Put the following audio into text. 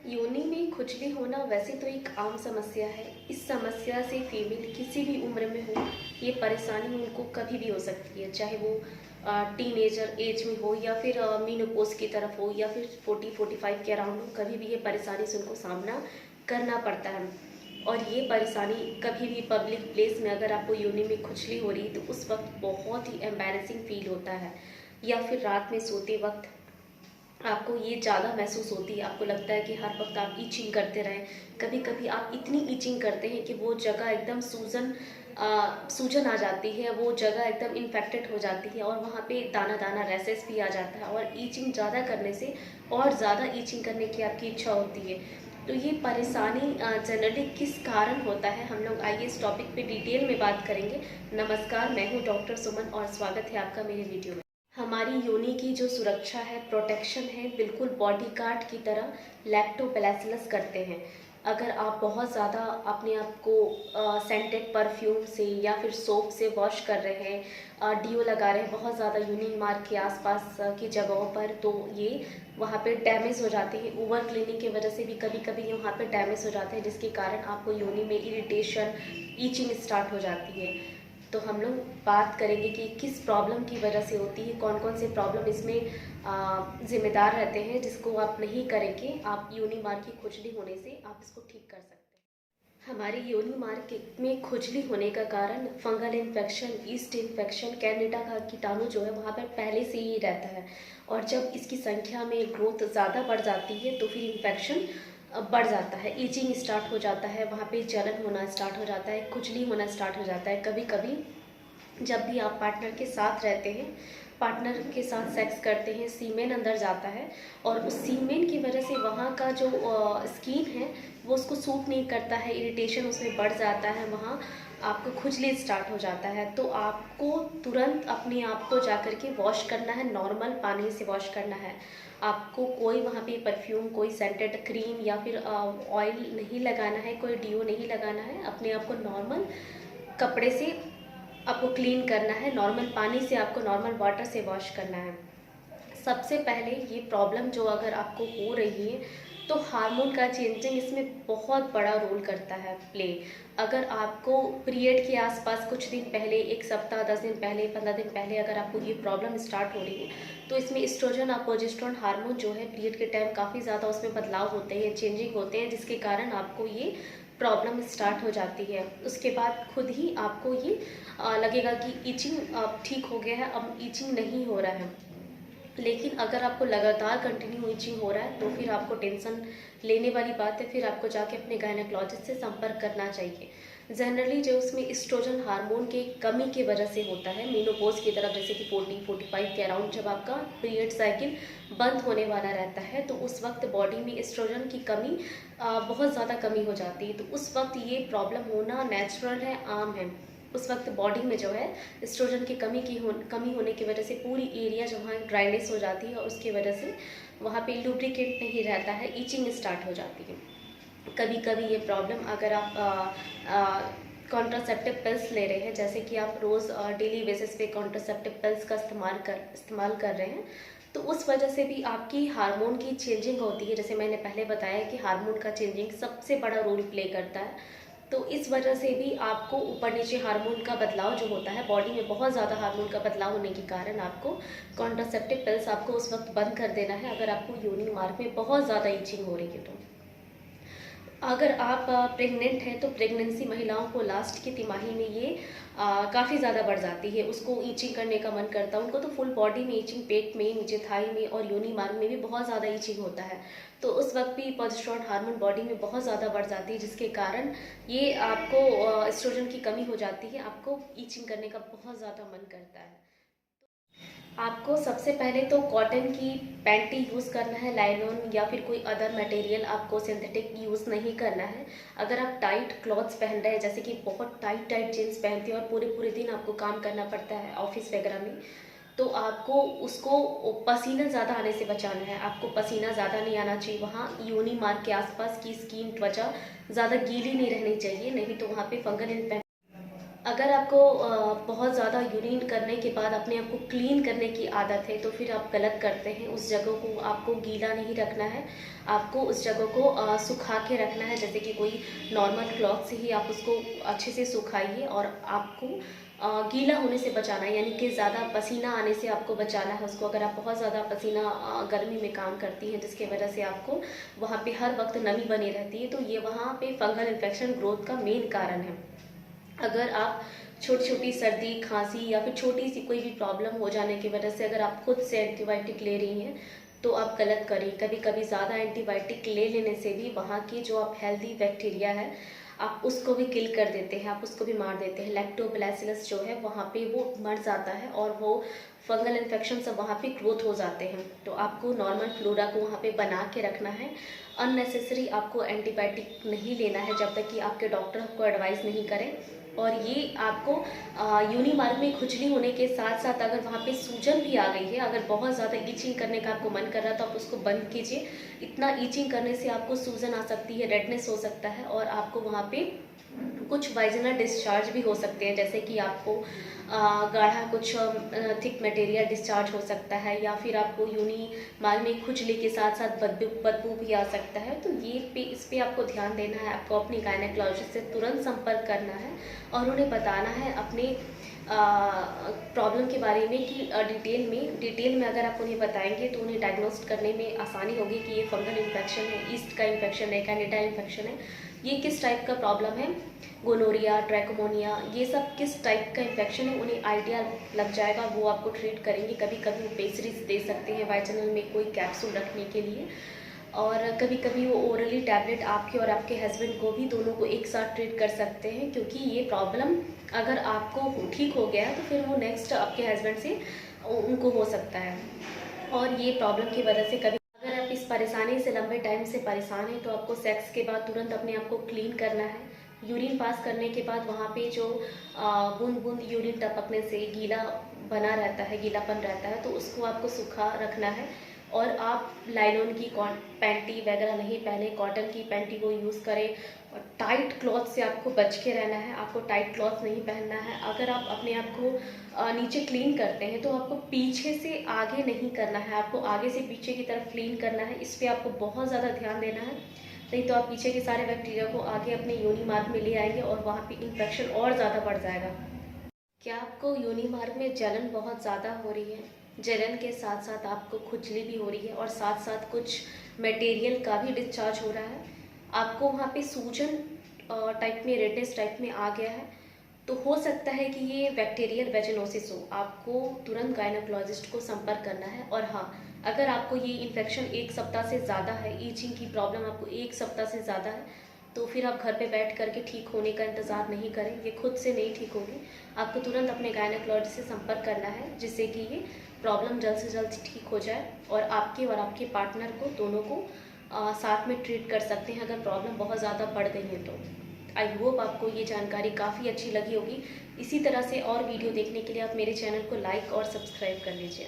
योनि में खुजली होना वैसे तो एक आम समस्या है। इस समस्या से फीमेल किसी भी उम्र में हो, ये परेशानी उनको कभी भी हो सकती है, चाहे वो टीनेजर एज में हो या फिर मीनोपॉज की तरफ हो या फिर 40-45 के अराउंड हो, कभी भी ये परेशानी से उनको सामना करना पड़ता है। और ये परेशानी कभी भी पब्लिक प्लेस में अगर आपको योनि में खुजली हो रही है तो उस वक्त बहुत ही एम्बैरेसिंग फील होता है, या फिर रात में सोते वक्त आपको ये ज़्यादा महसूस होती है। आपको लगता है कि हर वक्त आप ईचिंग करते रहें। कभी कभी आप इतनी ईचिंग करते हैं कि वो जगह एकदम सूजन आ जाती है, वो जगह एकदम इन्फेक्टेड हो जाती है और वहाँ पे दाना दाना रैसेस भी आ जाता है, और ईचिंग ज़्यादा करने से और ज़्यादा ईचिंग करने की आपकी इच्छा होती है। तो ये परेशानी जनरली किस कारण होता है, हम लोग आइए इस टॉपिक पे डिटेल में बात करेंगे। नमस्कार, मैं हूँ डॉक्टर सुमन और स्वागत है आपका मेरे वीडियो में। हमारी योनि की जो सुरक्षा है, प्रोटेक्शन है, बिल्कुल बॉडी गार्ड की तरह लैक्टोबैसिलस करते हैं। अगर आप बहुत ज़्यादा अपने आप को सेंटेड परफ्यूम से या फिर सोप से वॉश कर रहे हैं, डीओ लगा रहे हैं बहुत ज़्यादा योनि मार्ग के आसपास की जगहों पर, तो ये वहाँ पे डैमेज हो जाते हैं। ओवर क्लीनिंग की वजह से भी कभी कभी वहाँ पे डैमेज हो जाते हैं, जिसके कारण आपको योनि में इरिटेशन, ईचिंग स्टार्ट हो जाती है। तो हम लोग बात करेंगे कि किस प्रॉब्लम की वजह से होती है, कौन कौन से प्रॉब्लम इसमें जिम्मेदार रहते हैं, जिसको आप नहीं करेंगे आप योनि मार्ग की खुजली होने से आप इसको ठीक कर सकते हैं। हमारी योनि मार्ग में खुजली होने का कारण फंगल इन्फेक्शन, ईस्ट इन्फेक्शन, कैनिडा का कीटाणु जो है वहाँ पर पहले से ही रहता है, और जब इसकी संख्या में ग्रोथ ज़्यादा बढ़ जाती है तो फिर इन्फेक्शन बढ़ जाता है, ईचिंग स्टार्ट हो जाता है, वहाँ पे जलन होना स्टार्ट हो जाता है, खुजली होना स्टार्ट हो जाता है। कभी कभी जब भी आप पार्टनर के साथ रहते हैं, पार्टनर के साथ सेक्स करते हैं, सीमेन अंदर जाता है और उस सीमेन की वजह से वहाँ का जो स्किन है वो उसको सूट नहीं करता है, इरिटेशन उसमें बढ़ जाता है, वहाँ आपको खुजली स्टार्ट हो जाता है। तो आपको तुरंत अपने आप को जा कर के वॉश करना है, नॉर्मल पानी से वॉश करना है। आपको कोई वहाँ पे परफ्यूम, कोई सेंटेड क्रीम या फिर ऑयल नहीं लगाना है, कोई डीओ नहीं लगाना है। अपने आप को नॉर्मल कपड़े से आपको क्लीन करना है, नॉर्मल पानी से, आपको नॉर्मल वाटर से वॉश करना है। सबसे पहले ये प्रॉब्लम जो अगर आपको हो रही है तो हार्मोन का चेंजिंग इसमें बहुत बड़ा रोल करता है, प्ले। अगर आपको पीरियड के आसपास कुछ दिन पहले, 1 सप्ताह, 10 दिन पहले, 15 दिन पहले अगर आपको ये प्रॉब्लम स्टार्ट हो रही है तो इसमें एस्ट्रोजन और प्रोजेस्टेरोन हार्मोन जो है पीरियड के टाइम काफ़ी ज़्यादा उसमें बदलाव होते हैं, चेंजिंग होते हैं, जिसके कारण आपको ये प्रॉब्लम स्टार्ट हो जाती है। उसके बाद खुद ही आपको ये लगेगा कि ईचिंग ठीक हो गया है, अब ईचिंग नहीं हो रहा है। लेकिन अगर आपको लगातार कंटिन्यू ईचिंग हो रहा है तो फिर आपको टेंशन लेने वाली बात है, फिर आपको जाके अपने गायनेकोलॉजिस्ट से संपर्क करना चाहिए। जनरली जो उसमें एस्ट्रोजन हार्मोन के कमी की वजह से होता है, मेनोपॉज की तरफ, जैसे कि 40-45 के अराउंड जब आपका पीरियड साइकिल बंद होने वाला रहता है तो उस वक्त बॉडी में एस्ट्रोजन की कमी, बहुत ज़्यादा कमी हो जाती है। तो उस वक्त ये प्रॉब्लम होना नेचुरल है, आम है। उस वक्त बॉडी में जो है एस्ट्रोजन की कमी होने की वजह से पूरी एरिया जो वहाँ ड्राइनेस हो जाती है और उसकी वजह से वहाँ पे लुब्रिकेंट नहीं रहता है, ईचिंग स्टार्ट हो जाती है। कभी कभी ये प्रॉब्लम, अगर आप कॉन्ट्रासेप्टिव पिल्स ले रहे हैं, जैसे कि आप रोज़ डेली बेसिस पे कॉन्ट्रासेप्टिव पिल्स का इस्तेमाल कर रहे हैं, तो उस वजह से भी आपकी हार्मोन की चेंजिंग होती है। जैसे मैंने पहले बताया कि हार्मोन का चेंजिंग सबसे बड़ा रोल प्ले करता है, तो इस वजह से भी आपको ऊपर नीचे हार्मोन का बदलाव जो होता है, बॉडी में बहुत ज़्यादा हार्मोन का बदलाव होने के कारण आपको कॉन्ट्रासेप्टिव पिल्स आपको उस वक्त बंद कर देना है, अगर आपको योनि मार्ग में बहुत ज़्यादा ईचिंग हो रही है तो। अगर आप प्रेग्नेंट हैं तो प्रेगनेंसी महिलाओं को लास्ट की तिमाही में ये काफ़ी ज़्यादा बढ़ जाती है, उसको ईचिंग करने का मन करता है, उनको तो फुल बॉडी में ईचिंग, पेट में, नीचे थाई में और योनि मार्ग में भी बहुत ज़्यादा ईचिंग होता है। तो उस वक्त भी प्रोजेस्टेरोन हार्मोन बॉडी में बहुत ज़्यादा बढ़ जाती है, जिसके कारण ये आपको एस्ट्रोजन की कमी हो जाती है, आपको ईचिंग करने का बहुत ज़्यादा मन करता है। आपको सबसे पहले तो कॉटन की पैंटी यूज़ करना है, लाइलॉन या फिर कोई अदर मटेरियल, आपको सिंथेटिक यूज़ नहीं करना है। अगर आप टाइट क्लॉथ्स पहन रहे हैं, जैसे कि बहुत टाइट टाइट जीन्स पहनते हैं और पूरे पूरे दिन आपको काम करना पड़ता है ऑफिस वगैरह में, तो आपको उसको पसीना ज़्यादा आने से बचाना है। आपको पसीना ज़्यादा नहीं आना चाहिए, वहाँ योनि मार्ग के आसपास की स्किन, त्वचा ज़्यादा गीली नहीं रहनी चाहिए, नहीं तो वहाँ पे फंगल इन्फेक्शन अगर आपको बहुत ज़्यादा यूरिन करने के बाद अपने आप को क्लीन करने की आदत है तो फिर आप गलत करते हैं। उस जगह को आपको गीला नहीं रखना है, आपको उस जगह को सुखा के रखना है। जैसे कि कोई नॉर्मल क्लॉथ से ही आप उसको अच्छे से सुखाइए और आपको गीला होने से बचाना है, यानी कि ज़्यादा पसीना आने से आपको बचाना है उसको। अगर आप बहुत ज़्यादा पसीना गर्मी में काम करती हैं जिसकी वजह से आपको वहाँ पे हर वक्त नमी बनी रहती है, तो ये वहाँ पे फंगल इन्फेक्शन ग्रोथ का मेन कारण है। अगर आप छोटी छोटी सर्दी खांसी या फिर छोटी सी कोई भी प्रॉब्लम हो जाने की वजह से अगर आप खुद से एंटीबायोटिक ले रही हैं तो आप गलत करें। कभी कभी ज़्यादा एंटीबायोटिक ले लेने से भी वहाँ की जो आप हेल्दी बैक्टीरिया है आप उसको भी किल कर देते हैं, आप उसको भी मार देते हैं। लैक्टोबैसिलस जो है वहाँ पे वो मर जाता है और वो फंगल इन्फेक्शन सब वहाँ पे ग्रोथ हो जाते हैं। तो आपको नॉर्मल फ्लोरा को वहाँ पे बना के रखना है। अननेसेसरी आपको एंटीबायोटिक नहीं लेना है जब तक कि आपके डॉक्टर आपको एडवाइस नहीं करें। और ये आपको योनि मार्ग में खुजली होने के साथ साथ अगर वहाँ पे सूजन भी आ गई है, अगर बहुत ज़्यादा ईचिंग करने का आपको मन कर रहा है तो आप उसको बंद कीजिए। इतना ईचिंग करने से आपको सूजन आ सकती है, रेडनेस हो सकता है और आपको वहाँ पे कुछ वाइजनल डिस्चार्ज भी हो सकते हैं। जैसे कि आपको गाढ़ा कुछ थिक मटेरियल डिस्चार्ज हो सकता है या फिर आपको योनि मार्ग में खुजली के साथ साथ बदबू भी आ सकता है। तो इस पे आपको ध्यान देना है, आपको अपनी गायनेकोलॉजिस्ट से तुरंत संपर्क करना है और उन्हें बताना है अपने प्रॉब्लम के बारे में कि डिटेल में अगर आप उन्हें बताएंगे तो उन्हें डायग्नोस्ट करने में आसानी होगी कि ये फंगल इन्फेक्शन है, ईस्ट का इन्फेक्शन है, कैंडिडा इन्फेक्शन है, ये किस टाइप का प्रॉब्लम है, गोनोरिया, ट्रैकोमोनिया, ये सब किस टाइप का इन्फेक्शन है, उन्हें आइडिया लग जाएगा। वो आपको ट्रीट करेंगे। कभी कभी वो पेसरीज दे सकते हैं वाइटनल में कोई कैप्सूल रखने के लिए, और कभी कभी वो ओरली टैबलेट आपके और आपके हस्बैंड को भी दोनों को एक साथ ट्रीट कर सकते हैं। क्योंकि ये प्रॉब्लम अगर आपको ठीक हो गया तो फिर वो नेक्स्ट आपके हस्बैंड से उनको हो सकता है। और ये प्रॉब्लम की वजह से कभी अगर आप इस परेशानी से लंबे टाइम से परेशान हैं तो आपको सेक्स के बाद तुरंत अपने आप को क्लीन करना है। यूरिन पास करने के बाद वहाँ पे जो बूंद बूंद यूरिन टपकने से गीला बना रहता है, गीलापन रहता है, तो उसको आपको सूखा रखना है। और आप लाइनोन की पैंटी वगैरह नहीं पहने, कॉटन की पैंटी को यूज़ करें। और टाइट क्लॉथ से आपको बच के रहना है, आपको टाइट क्लॉथ नहीं पहनना है। अगर आप अपने आप को नीचे क्लीन करते हैं तो आपको पीछे से आगे नहीं करना है, आपको आगे से पीछे की तरफ क्लीन करना है। इस पर आपको बहुत ज़्यादा ध्यान देना है, नहीं तो आप पीछे के सारे बैक्टीरिया को आगे अपने योनि मार्ग में ले आएंगे और वहाँ पे इन्फेक्शन और ज़्यादा बढ़ जाएगा। क्या आपको योनि मार्ग में जलन बहुत ज़्यादा हो रही है? जलन के साथ साथ आपको खुजली भी हो रही है और साथ साथ कुछ मटेरियल का भी डिस्चार्ज हो रहा है, आपको वहाँ पे सूजन टाइप में, रेडनेस टाइप में आ गया है, तो हो सकता है कि ये बैक्टीरियल वेजिनोसिस हो। आपको तुरंत गायनेकोलॉजिस्ट को संपर्क करना है। और हाँ, अगर आपको ये इन्फेक्शन 1 सप्ताह से ज़्यादा है, ईचिंग की प्रॉब्लम आपको 1 सप्ताह से ज़्यादा है, तो फिर आप घर पे बैठ करके ठीक होने का इंतज़ार नहीं करें, ये खुद से नहीं ठीक होगी। आपको तुरंत अपने गायनेकोलॉजिस्ट से संपर्क करना है जिससे कि ये प्रॉब्लम जल्द से जल्द ठीक हो जाए और आपके और पार्टनर को, दोनों को साथ में ट्रीट कर सकते हैं अगर प्रॉब्लम बहुत ज़्यादा बढ़ गई है तो। आई होप आपको ये जानकारी काफ़ी अच्छी लगी होगी। इसी तरह से और वीडियो देखने के लिए आप मेरे चैनल को लाइक और सब्सक्राइब कर लीजिए।